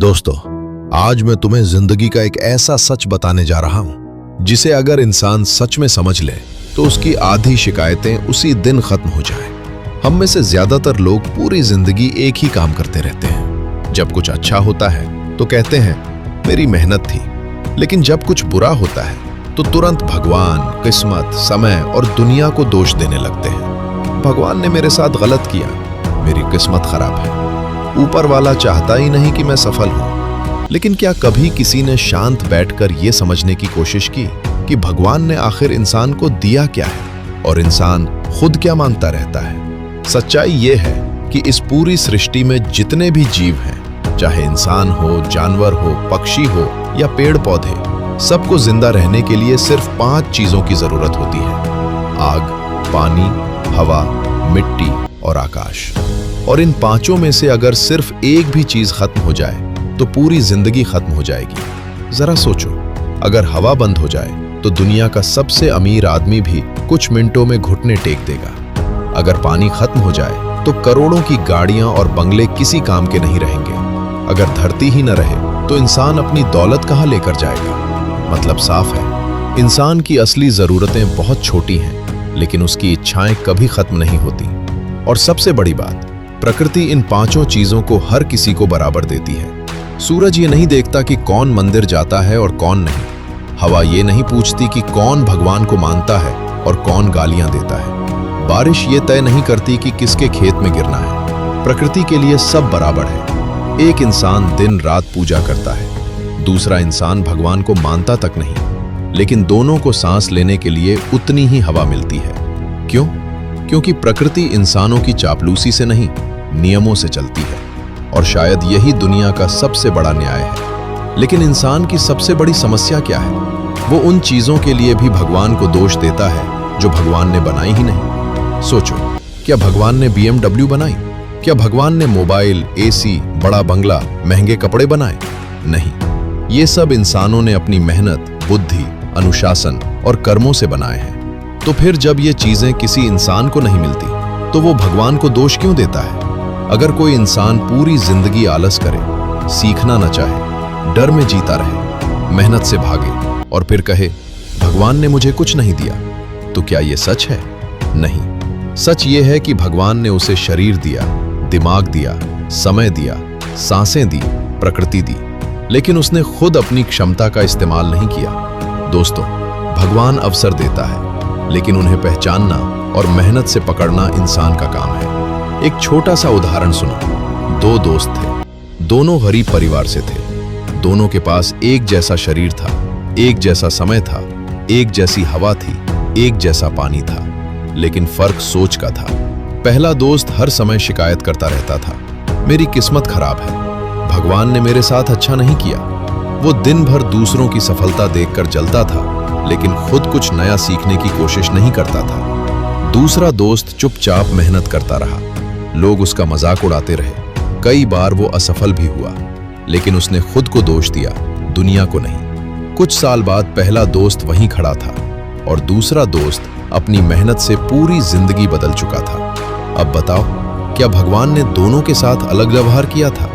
दोस्तों, आज मैं तुम्हें जिंदगी का एक ऐसा सच बताने जा रहा हूं जिसे अगर इंसान सच में समझ ले तो उसकी आधी शिकायतें उसी दिन खत्म हो जाए। हम में से ज्यादातर लोग पूरी जिंदगी एक ही काम करते रहते हैं। जब कुछ अच्छा होता है तो कहते हैं मेरी मेहनत थी, लेकिन जब कुछ बुरा होता है तो तुरंत भगवान, किस्मत, समय और दुनिया को दोष देने लगते हैं। भगवान ने मेरे साथ गलत किया, मेरी किस्मत खराब है, ऊपर वाला चाहता ही नहीं कि मैं सफल हूं। लेकिन क्या कभी किसी ने शांत बैठकर यह समझने की कोशिश की कि भगवान ने आखिर इंसान को दिया क्या है और इंसान खुद क्या मांगता रहता है? सच्चाई यह है कि इस पूरी सृष्टि में जितने भी जीव हैं, चाहे इंसान हो, जानवर हो, पक्षी हो या पेड़ पौधे, सबको जिंदा रहने के लिए सिर्फ 5 चीजों की जरूरत होती है: आग, पानी, हवा, मिट्टी और आकाश। और इन 5 में से अगर सिर्फ एक भी चीज खत्म हो जाए तो पूरी जिंदगी खत्म हो जाएगी। जरा सोचो, अगर हवा बंद हो जाए तो दुनिया का सबसे अमीर आदमी भी कुछ मिनटों में घुटने टेक देगा। अगर पानी खत्म हो जाए तो करोड़ों की गाड़ियां और बंगले किसी काम के नहीं रहेंगे। अगर धरती ही न रहे तो इंसान अपनी दौलत कहां लेकर जाएगा? मतलब साफ है, इंसान की असली जरूरतें बहुत छोटी हैं, लेकिन उसकी इच्छाएं कभी खत्म नहीं होती। और सबसे बड़ी बात, प्रकृति इन 5 चीजों को हर किसी को बराबर देती है। सूरज ये नहीं देखता कि कौन मंदिर जाता है और कौन नहीं। हवा ये नहीं पूछती कि कौन भगवान को मानता है और कौन गालियां देता है। बारिश ये तय नहीं करती कि किसके खेत में गिरना है। प्रकृति के लिए सब बराबर है। एक इंसान दिन रात पूजा करता है, दूसरा इंसान भगवान को मानता तक नहीं, लेकिन दोनों को सांस लेने के लिए उतनी ही हवा मिलती है। क्यों? क्योंकि प्रकृति इंसानों की चापलूसी से नहीं, नियमों से चलती है। और शायद यही दुनिया का सबसे बड़ा न्याय है। लेकिन इंसान की सबसे बड़ी समस्या क्या है? वो उन चीजों के लिए भी भगवान को दोष देता है जो भगवान ने बनाई ही नहीं। सोचो, क्या भगवान ने BMW बनाई? क्या भगवान ने मोबाइल, AC, बड़ा बंगला, महंगे कपड़े बनाए? नहीं, ये सब इंसानों ने अपनी मेहनत, बुद्धि, अनुशासन और कर्मों से बनाए हैं। तो फिर जब ये चीजें किसी इंसान को नहीं मिलती तो वो भगवान को दोष क्यों देता है? अगर कोई इंसान पूरी जिंदगी आलस करे, सीखना न चाहे, डर में जीता रहे, मेहनत से भागे और फिर कहे भगवान ने मुझे कुछ नहीं दिया, तो क्या ये सच है? नहीं, सच ये है कि भगवान ने उसे शरीर दिया, दिमाग दिया, समय दिया, सांसें दी, प्रकृति दी, लेकिन उसने खुद अपनी क्षमता का इस्तेमाल नहीं किया। दोस्तों, भगवान अवसर देता है, लेकिन उन्हें पहचानना और मेहनत से पकड़ना इंसान का काम है। एक छोटा सा उदाहरण सुनो। 2 दोस्त थे, दोनों गरीब परिवार से थे, दोनों के पास एक जैसा शरीर था, एक जैसा समय था, एक जैसी हवा थी, एक जैसा पानी था, लेकिन फर्क सोच का था। पहला दोस्त हर समय शिकायत करता रहता था, मेरी किस्मत खराब है, भगवान ने मेरे साथ अच्छा नहीं किया। वो दिन भर दूसरों की सफलता देखकर जलता था, लेकिन खुद कुछ नया सीखने की कोशिश नहीं करता था। दूसरा दोस्त चुपचाप मेहनत करता रहा, लोग उसका मजाक उड़ाते रहे, कई बार वो असफल भी हुआ, लेकिन उसने खुद को दोष दिया, दुनिया को नहीं। कुछ साल बाद पहला दोस्त वहीं खड़ा था और दूसरा दोस्त अपनी मेहनत से पूरी जिंदगी बदल चुका था। अब बताओ, क्या भगवान ने दोनों के साथ अलग व्यवहार किया था?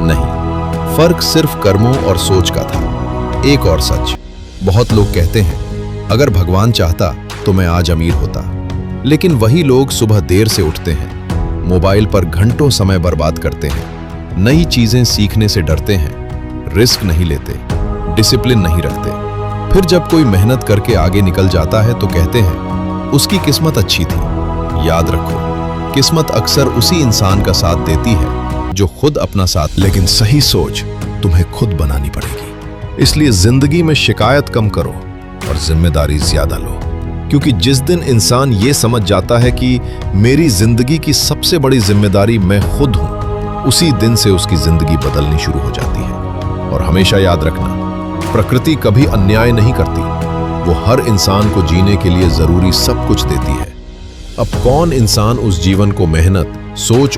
नहीं, फर्क सिर्फ कर्मों और सोच का था। एक और सच, बहुत लोग कहते हैं अगर भगवान चाहता तो मैं आज अमीर होता, लेकिन वही लोग सुबह देर से उठते हैं, मोबाइल पर घंटों समय बर्बाद करते हैं, नई चीजें सीखने से डरते हैं, रिस्क नहीं लेते, डिसिप्लिन नहीं रखते। फिर जब कोई मेहनत करके आगे निकल जाता है तो कहते हैं उसकी किस्मत अच्छी थी। याद रखो, किस्मत अक्सर उसी इंसान का साथ देती है जो खुद अपना साथ। लेकिन सही सोच तुम्हें खुद बनानी पड़ेगी। इसलिए जिंदगी में शिकायत कम करो और जिम्मेदारी ज्यादा लो, क्योंकि जिस दिन इंसान ये समझ जाता है कि मेरी जिंदगी की सबसे बड़ी जिम्मेदारी मैं खुद हूं, उसी दिन से उसकी जिंदगी बदलनी शुरू हो जाती है। और हमेशा याद रखना, प्रकृति कभी अन्याय नहीं करती, वो हर इंसान को जीने के लिए जरूरी सब कुछ देती है। अब कौन इंसान उस जीवन को मेहनत, सोच